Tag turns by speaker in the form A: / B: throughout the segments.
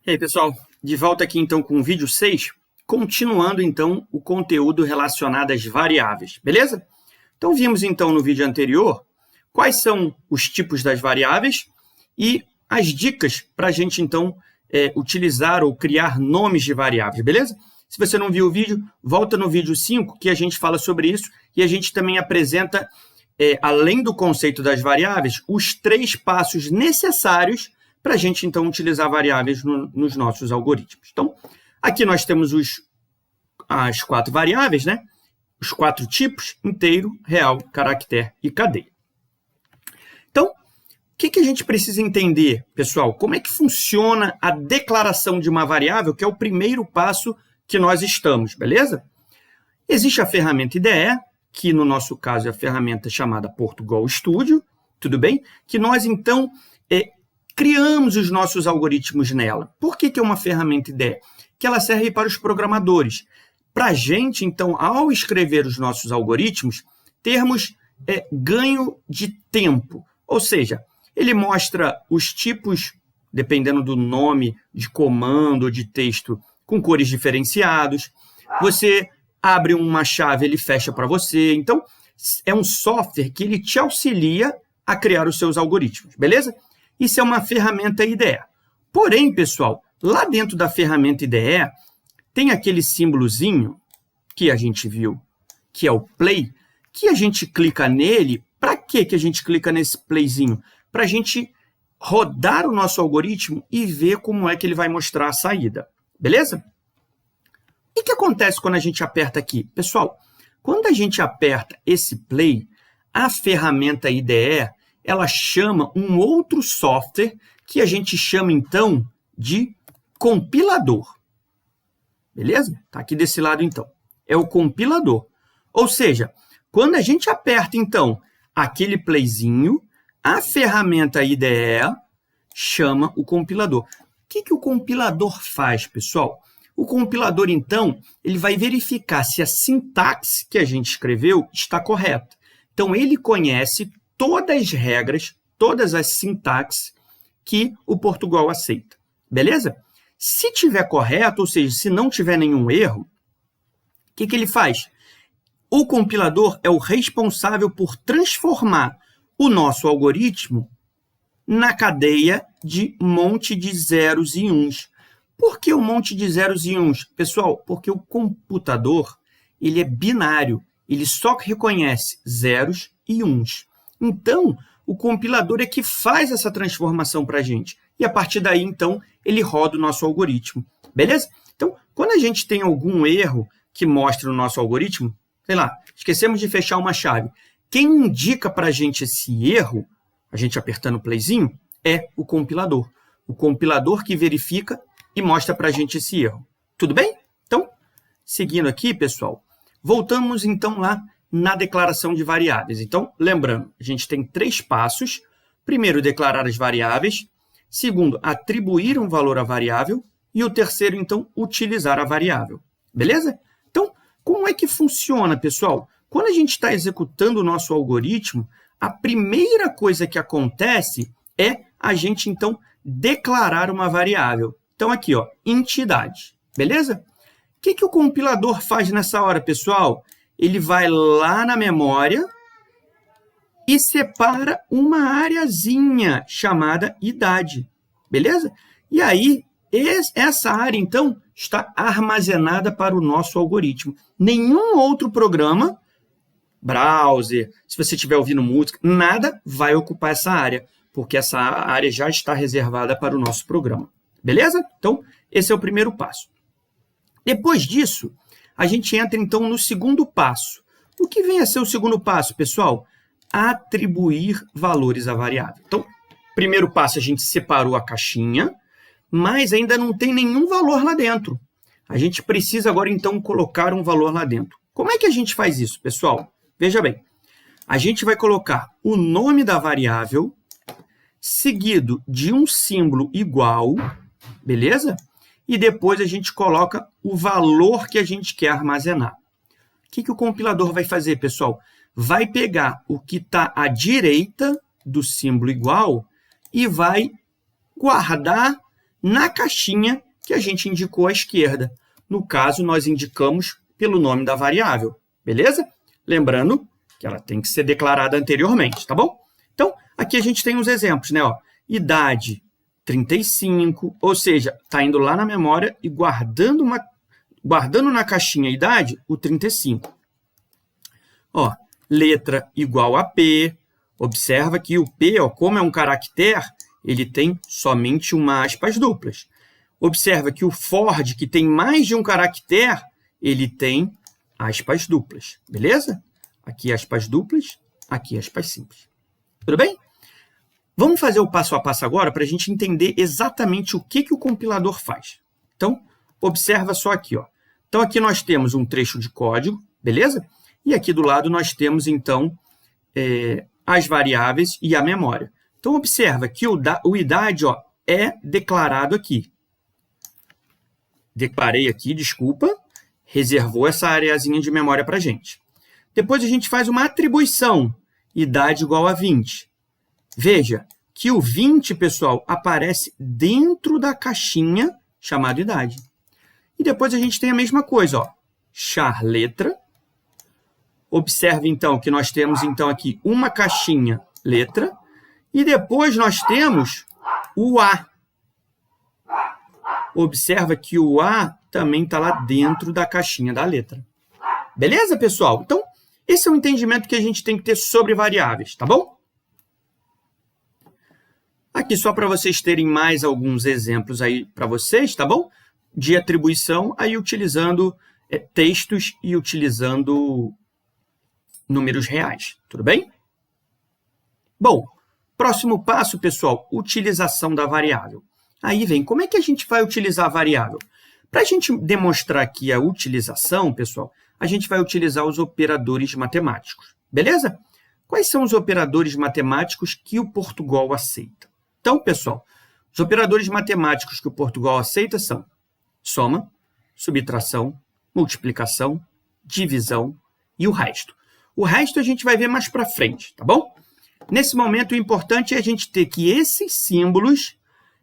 A: E aí, pessoal, de volta aqui então com o vídeo 6, continuando então o conteúdo relacionado às variáveis, beleza? Então vimos então no vídeo anterior quais são os tipos das variáveis e as dicas para a gente então utilizar ou criar nomes de variáveis, beleza? Se você não viu o vídeo, volta no vídeo 5 que a gente fala sobre isso e a gente também apresenta, além do conceito das variáveis, os 3 passos necessários para a gente, então, utilizar variáveis nos nossos algoritmos. Então, aqui nós temos as 4 variáveis, né? Os 4 tipos, inteiro, real, caractere e cadeia. Então, o que a gente precisa entender, pessoal? Como é que funciona a declaração de uma variável, que é o primeiro passo que nós estamos, beleza? Existe a ferramenta IDE, que no nosso caso é a ferramenta chamada Portugal Studio, tudo bem? Que nós, então, criamos os nossos algoritmos nela. Por que é uma ferramenta IDE? Que ela serve para os programadores. Para a gente, então, ao escrever os nossos algoritmos, termos ganho de tempo. Ou seja, ele mostra os tipos, dependendo do nome de comando ou de texto, com cores diferenciados. Você abre uma chave, ele fecha para você. Então, é um software que ele te auxilia a criar os seus algoritmos, beleza? Isso é uma ferramenta IDE. Porém, pessoal, lá dentro da ferramenta IDE, tem aquele símbolozinho que a gente viu, que é o play, que a gente clica nele. Para que a gente clica nesse playzinho? Para a gente rodar o nosso algoritmo e ver como é que ele vai mostrar a saída. Beleza? E o que acontece quando a gente aperta aqui? Pessoal, quando a gente aperta esse play, a ferramenta IDE, ela chama um outro software que a gente chama, então, de compilador. Beleza? Está aqui desse lado, então. É o compilador. Ou seja, quando a gente aperta, então, aquele playzinho, a ferramenta IDE chama o compilador. O que o compilador faz, pessoal? O compilador, então, ele vai verificar se a sintaxe que a gente escreveu está correta. Então, ele conhece todas as regras, todas as sintaxes que o Portugal aceita. Beleza? Se tiver correto, ou seja, se não tiver nenhum erro, o que ele faz? O compilador é o responsável por transformar o nosso algoritmo na cadeia de monte de zeros e uns. Por que o monte de zeros e uns? Pessoal, porque o computador ele é binário, ele só reconhece zeros e uns. Então, o compilador é que faz essa transformação para a gente. E a partir daí, então, ele roda o nosso algoritmo. Beleza? Então, quando a gente tem algum erro que mostra o nosso algoritmo, sei lá, esquecemos de fechar uma chave. Quem indica para a gente esse erro, a gente apertando o playzinho, é o compilador. O compilador que verifica e mostra para a gente esse erro. Tudo bem? Então, seguindo aqui, pessoal, voltamos então lá na declaração de variáveis. Então, lembrando, a gente tem 3 passos. Primeiro, declarar as variáveis. Segundo, atribuir um valor à variável. E o terceiro, então, utilizar a variável. Beleza? Então, como é que funciona, pessoal? Quando a gente está executando o nosso algoritmo, a primeira coisa que acontece é a gente, então, declarar uma variável. Então, aqui, ó, entidade. Beleza? O que o compilador faz nessa hora, pessoal? Ele vai lá na memória e separa uma areazinha chamada idade, beleza? E aí, essa área, então, está armazenada para o nosso algoritmo. Nenhum outro programa, browser, se você estiver ouvindo música, nada vai ocupar essa área, porque essa área já está reservada para o nosso programa, beleza? Então, esse é o primeiro passo. Depois disso, a gente entra, então, no segundo passo. O que vem a ser o segundo passo, pessoal? Atribuir valores à variável. Então, primeiro passo, a gente separou a caixinha, mas ainda não tem nenhum valor lá dentro. A gente precisa agora, então, colocar um valor lá dentro. Como é que a gente faz isso, pessoal? Veja bem, a gente vai colocar o nome da variável, seguido de um símbolo igual, beleza? E depois a gente coloca o valor que a gente quer armazenar. O que o compilador vai fazer, pessoal? Vai pegar o que está à direita do símbolo igual e vai guardar na caixinha que a gente indicou à esquerda. No caso, nós indicamos pelo nome da variável, beleza? Lembrando que ela tem que ser declarada anteriormente, tá bom? Então, aqui a gente tem os exemplos, né? Ó, idade 35, ou seja, está indo lá na memória e guardando na caixinha idade o 35. Ó, letra igual a P. Observa que o P, ó, como é um caractere, ele tem somente uma aspas duplas. Observa que o Ford, que tem mais de um caractere, ele tem aspas duplas, beleza? Aqui aspas duplas, aqui aspas simples. Tudo bem? Vamos fazer o passo a passo agora para a gente entender exatamente o que o compilador faz. Então, observa só aqui, ó. Então, aqui nós temos um trecho de código, beleza? E aqui do lado nós temos, então, as variáveis e a memória. Então, observa que o idade, ó, é declarado aqui. Declarei aqui, desculpa, reservou essa areazinha de memória para a gente. Depois a gente faz uma atribuição, idade igual a 20. Veja que o 20, pessoal, aparece dentro da caixinha chamada idade. E depois a gente tem a mesma coisa, ó, char letra. Observe, então, que nós temos, então, aqui uma caixinha letra. E depois nós temos o A. Observa que o A também está lá dentro da caixinha da letra. Beleza, pessoal? Então, esse é o entendimento que a gente tem que ter sobre variáveis, tá bom? Aqui só para vocês terem mais alguns exemplos aí para vocês, tá bom? De atribuição, aí utilizando textos e utilizando números reais, tudo bem? Bom, próximo passo, pessoal, utilização da variável. Aí vem, como é que a gente vai utilizar a variável? Para a gente demonstrar aqui a utilização, pessoal, a gente vai utilizar os operadores matemáticos, beleza? Quais são os operadores matemáticos que o Portugal aceita? Então, pessoal, os operadores matemáticos que o Portugal aceita são soma, subtração, multiplicação, divisão e o resto. O resto a gente vai ver mais para frente, tá bom? Nesse momento, o importante é a gente ter que esses símbolos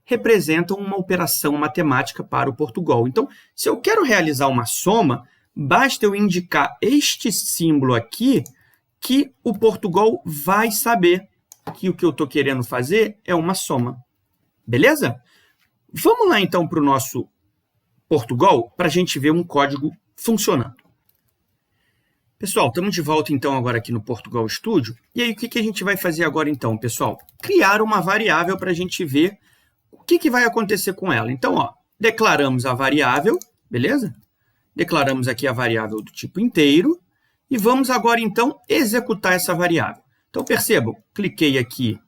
A: representam uma operação matemática para o Portugal. Então, se eu quero realizar uma soma, basta eu indicar este símbolo aqui que o Portugal vai saber que o que eu estou querendo fazer é uma soma. Beleza? Vamos lá, então, para o nosso Portugal para a gente ver um código funcionando. Pessoal, estamos de volta, então, agora aqui no Portugal Studio. E aí, o que a gente vai fazer agora, então, pessoal? Criar uma variável para a gente ver o que vai acontecer com ela. Então, ó, declaramos a variável, beleza? Declaramos aqui a variável do tipo inteiro. E vamos agora, então, executar essa variável. Então, percebam, cliquei aqui,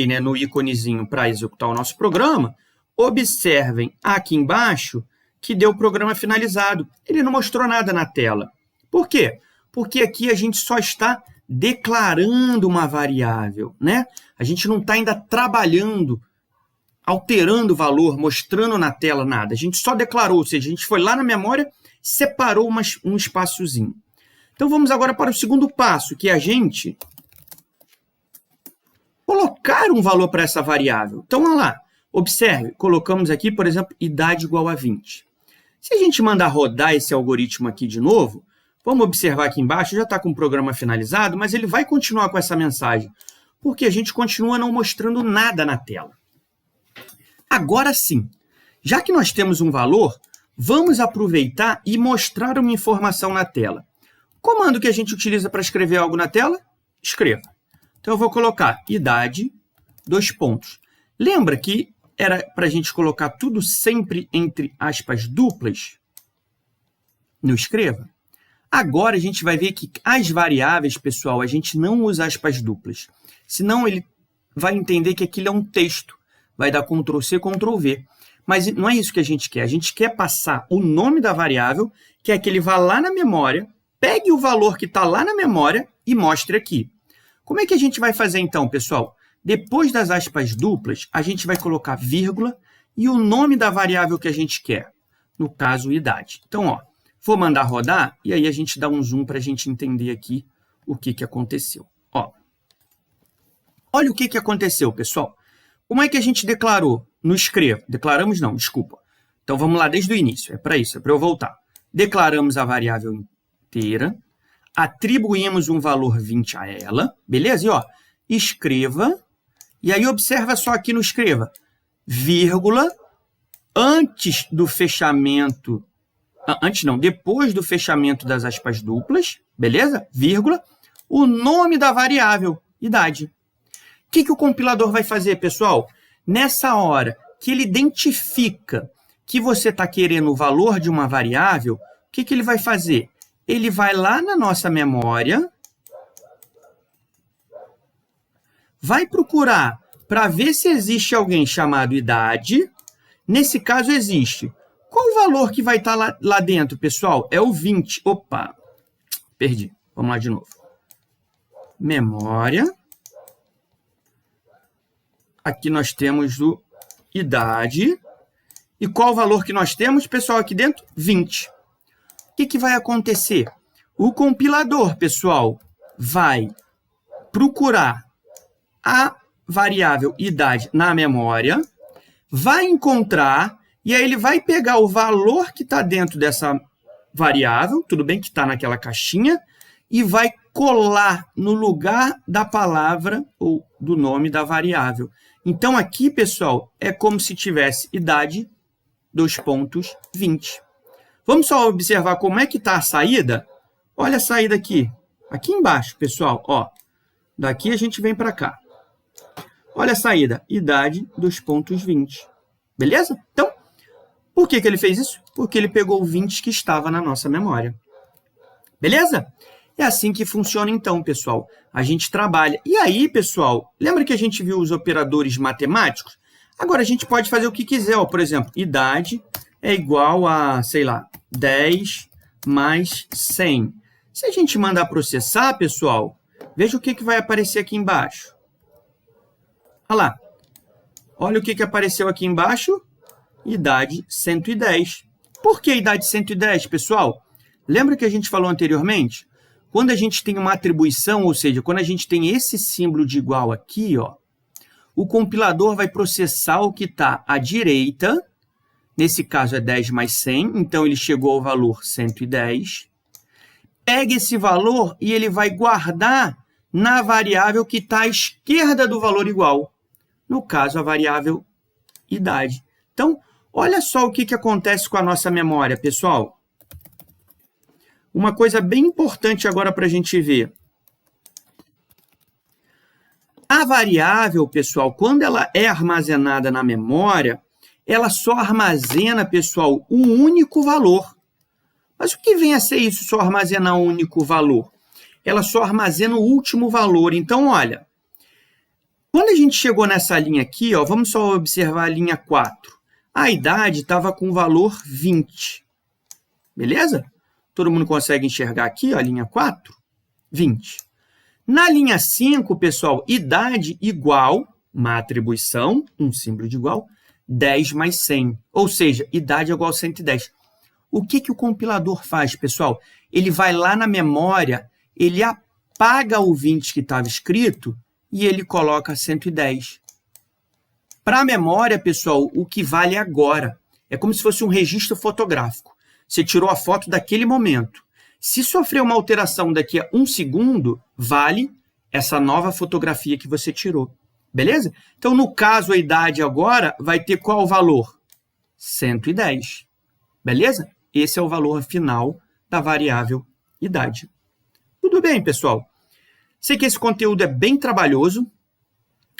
A: né, no íconezinho para executar o nosso programa. Observem aqui embaixo que deu o programa finalizado. Ele não mostrou nada na tela. Por quê? Porque aqui a gente só está declarando uma variável, né? A gente não está ainda trabalhando, alterando o valor, mostrando na tela nada. A gente só declarou, ou seja, a gente foi lá na memória, separou um espaçozinho. Então, vamos agora para o segundo passo, que é a gente colocar um valor para essa variável. Então, olha lá. Observe, colocamos aqui, por exemplo, idade igual a 20. Se a gente mandar rodar esse algoritmo aqui de novo, vamos observar aqui embaixo, já está com o programa finalizado, mas ele vai continuar com essa mensagem, porque a gente continua não mostrando nada na tela. Agora sim, já que nós temos um valor, vamos aproveitar e mostrar uma informação na tela. O comando que a gente utiliza para escrever algo na tela? Escreva. Então, eu vou colocar idade, 2 pontos. Lembra que era para a gente colocar tudo sempre entre aspas duplas? No escreva. Agora, a gente vai ver que as variáveis, pessoal, a gente não usa aspas duplas. Senão, ele vai entender que aquilo é um texto. Vai dar Ctrl+C, Ctrl+V. Mas não é isso que a gente quer. A gente quer passar o nome da variável, que é que ele vá lá na memória, pegue o valor que está lá na memória e mostre aqui. Como é que a gente vai fazer, então, pessoal? Depois das aspas duplas, a gente vai colocar vírgula e o nome da variável que a gente quer. No caso, idade. Então, ó, vou mandar rodar e aí a gente dá um zoom para a gente entender aqui o que aconteceu. Ó, olha o que aconteceu, pessoal. Como é que a gente declarou? no escreva. Declaramos não, desculpa. Então, vamos lá desde o início. É para isso, é para eu voltar. Declaramos a variável inteira, atribuímos um valor 20 a ela, beleza? E, ó, escreva, e aí observa só aqui no escreva, vírgula, antes do fechamento, depois do fechamento das aspas duplas, beleza? Vírgula, o nome da variável, idade. O que o compilador vai fazer, pessoal? Nessa hora que ele identifica que você está querendo o valor de uma variável, o que ele vai fazer? Ele vai lá na nossa memória, vai procurar para ver se existe alguém chamado idade. Nesse caso, existe. Qual o valor que vai estar lá dentro, pessoal? É o 20. Opa, perdi. Vamos lá de novo. Memória. Aqui nós temos o idade. E qual o valor que nós temos, pessoal, aqui dentro? 20. O que vai acontecer? O compilador, pessoal, vai procurar a variável idade na memória, vai encontrar, e aí ele vai pegar o valor que está dentro dessa variável, tudo bem que está naquela caixinha, e vai colar no lugar da palavra ou do nome da variável. Então, aqui, pessoal, é como se tivesse idade, 20. Vamos só observar como é que está a saída? Olha a saída aqui. Aqui embaixo, pessoal. Ó, daqui a gente vem para cá. Olha a saída. Idade, 20. Beleza? Então, por que ele fez isso? Porque ele pegou o 20 que estava na nossa memória. Beleza? É assim que funciona, então, pessoal. A gente trabalha. E aí, pessoal, lembra que a gente viu os operadores matemáticos? Agora, a gente pode fazer o que quiser. Ó. Por exemplo, idade é igual a, sei lá, 10 mais 100. Se a gente mandar processar, pessoal, veja o que vai aparecer aqui embaixo. Olha lá. Olha o que apareceu aqui embaixo. Idade 110. Por que idade 110, pessoal? Lembra que a gente falou anteriormente? Quando a gente tem uma atribuição, ou seja, quando a gente tem esse símbolo de igual aqui, ó, o compilador vai processar o que está à direita. Nesse caso é 10 mais 100, então ele chegou ao valor 110. Pega esse valor e ele vai guardar na variável que está à esquerda do valor igual. No caso, a variável idade. Então, olha só o que acontece com a nossa memória, pessoal. Uma coisa bem importante agora para a gente ver. A variável, pessoal, quando ela é armazenada na memória, ela só armazena, pessoal, um único valor. Mas o que vem a ser isso, só armazenar um único valor? Ela só armazena o último valor. Então, olha, quando a gente chegou nessa linha aqui, ó, vamos só observar a linha 4. A idade estava com o valor 20. Beleza? Todo mundo consegue enxergar aqui, ó, a linha 4? 20. Na linha 5, pessoal, idade igual, uma atribuição, um símbolo de igual, 10 mais 100. Ou seja, idade é igual a 110. O que o compilador faz, pessoal? Ele vai lá na memória, ele apaga o 20 que estava escrito e ele coloca 110. Para a memória, pessoal, o que vale agora é como se fosse um registro fotográfico. Você tirou a foto daquele momento. Se sofrer uma alteração daqui a 1 segundo, vale essa nova fotografia que você tirou. Beleza? Então, no caso, a idade agora vai ter qual o valor? 110. Beleza? Esse é o valor final da variável idade. Tudo bem, pessoal? Sei que esse conteúdo é bem trabalhoso,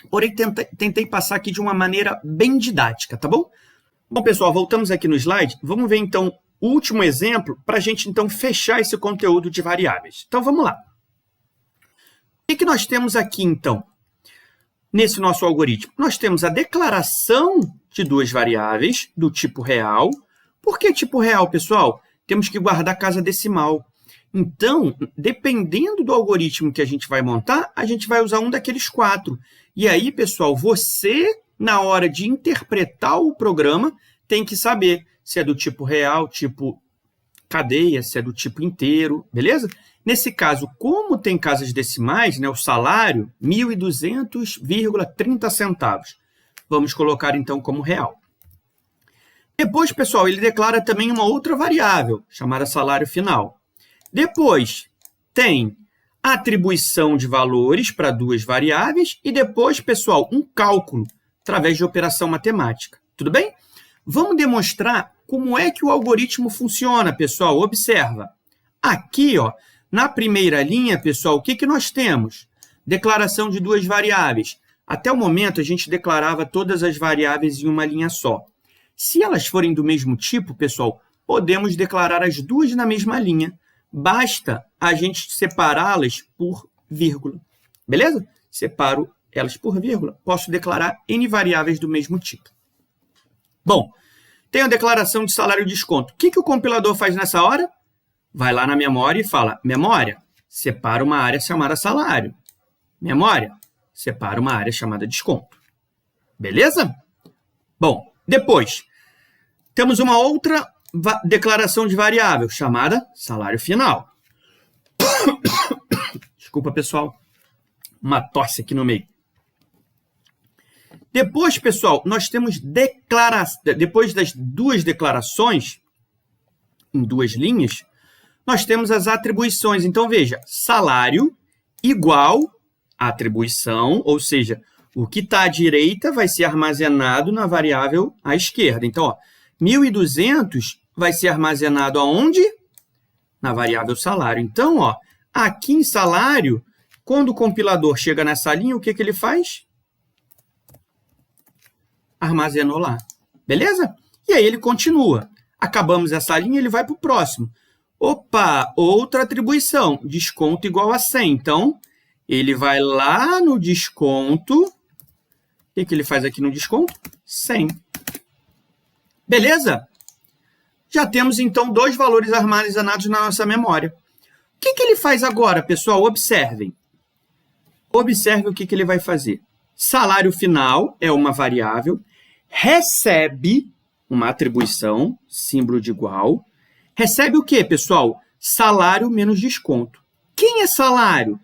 A: porém tentei passar aqui de uma maneira bem didática, tá bom? Bom, pessoal, voltamos aqui no slide. Vamos ver, então, o último exemplo para a gente, então, fechar esse conteúdo de variáveis. Então, vamos lá. O que nós temos aqui, então, nesse nosso algoritmo? Nós temos a declaração de duas variáveis do tipo real. Por que tipo real, pessoal? Temos que guardar casa decimal. Então, dependendo do algoritmo que a gente vai montar, a gente vai usar um daqueles 4. E aí, pessoal, você, na hora de interpretar o programa, tem que saber se é do tipo real, tipo cadeia, se é do tipo inteiro, beleza? Nesse caso, como tem casas decimais, né, o salário, 1.200,30 centavos. vamos colocar então como real. Depois, pessoal, ele declara também uma outra variável, chamada salário final. Depois, tem atribuição de valores para duas variáveis e depois, pessoal, um cálculo através de operação matemática. Tudo bem? Vamos demonstrar como é que o algoritmo funciona, pessoal. Observa. Aqui, ó, na primeira linha, pessoal, o que nós temos? Declaração de duas variáveis. Até o momento, a gente declarava todas as variáveis em uma linha só. Se elas forem do mesmo tipo, pessoal, podemos declarar as duas na mesma linha. Basta a gente separá-las por vírgula. Beleza? Separo elas por vírgula. Posso declarar N variáveis do mesmo tipo. Bom, tem a declaração de salário e desconto. O que o compilador faz nessa hora? Vai lá na memória e fala, memória, separa uma área chamada salário. Memória, separa uma área chamada desconto. Beleza? Bom, depois, temos uma outra declaração de variável, chamada salário final. Desculpa, pessoal. Uma tosse aqui no meio. Depois, pessoal, nós temos depois das duas declarações, em duas linhas, nós temos as atribuições. Então, veja, salário igual atribuição, ou seja, o que está à direita vai ser armazenado na variável à esquerda. Então, ó, 1.200 vai ser armazenado aonde? Na variável salário. Então, ó, aqui em salário, quando o compilador chega nessa linha, o que ele faz? Armazenou lá. Beleza? E aí ele continua. Acabamos essa linha, ele vai para o próximo. Opa, outra atribuição, desconto igual a 100. Então, ele vai lá no desconto. O que ele faz aqui no desconto? 100. Beleza? Já temos, então, dois valores armazenados na nossa memória. O que ele faz agora, pessoal? Observem. Observe o que ele vai fazer. Salário final é uma variável, recebe uma atribuição, símbolo de igual. Recebe o quê, pessoal? Salário menos desconto. Quem é salário?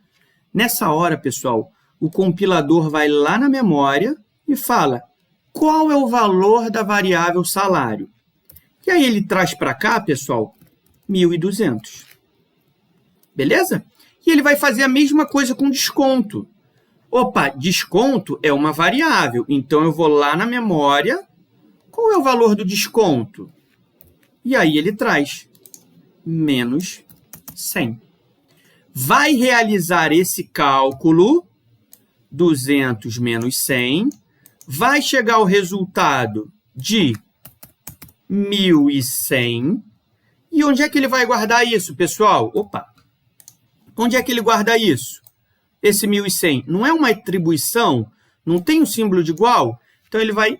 A: Nessa hora, pessoal, o compilador vai lá na memória e fala qual é o valor da variável salário. E aí ele traz para cá, pessoal, 1.200. Beleza? E ele vai fazer a mesma coisa com desconto. Opa, desconto é uma variável, então eu vou lá na memória. Qual é o valor do desconto? E aí ele traz menos 100. Vai realizar esse cálculo, 200 menos 100, vai chegar ao resultado de 1.100. E onde é que ele vai guardar isso, pessoal? Opa! Onde é que ele guarda isso? Esse 1.100 não é uma atribuição? Não tem um símbolo de igual? Então, ele vai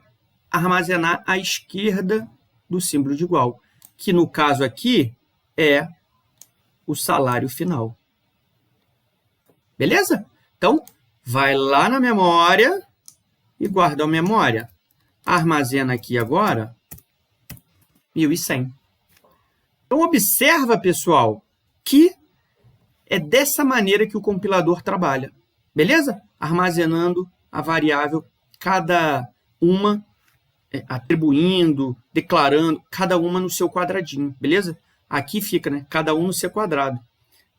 A: armazenar à esquerda do símbolo de igual, que no caso aqui é o salário final. Beleza? Então, vai lá na memória e guarda a memória. Armazena aqui agora 1.100. Então, observa, pessoal, que é dessa maneira que o compilador trabalha. Beleza? Armazenando a variável, cada uma, atribuindo, declarando, cada uma no seu quadradinho. Beleza? Aqui fica, né? Cada um no seu quadrado.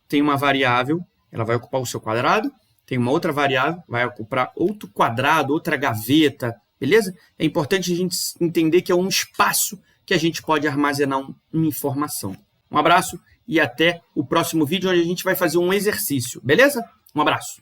A: Tem uma variável, ela vai ocupar o seu quadrado. Tem uma outra variável, vai ocupar outro quadrado, outra gaveta. Beleza? É importante a gente entender que é um espaço que a gente pode armazenar uma informação. Um abraço e até o próximo vídeo, onde a gente vai fazer um exercício. Beleza? Um abraço.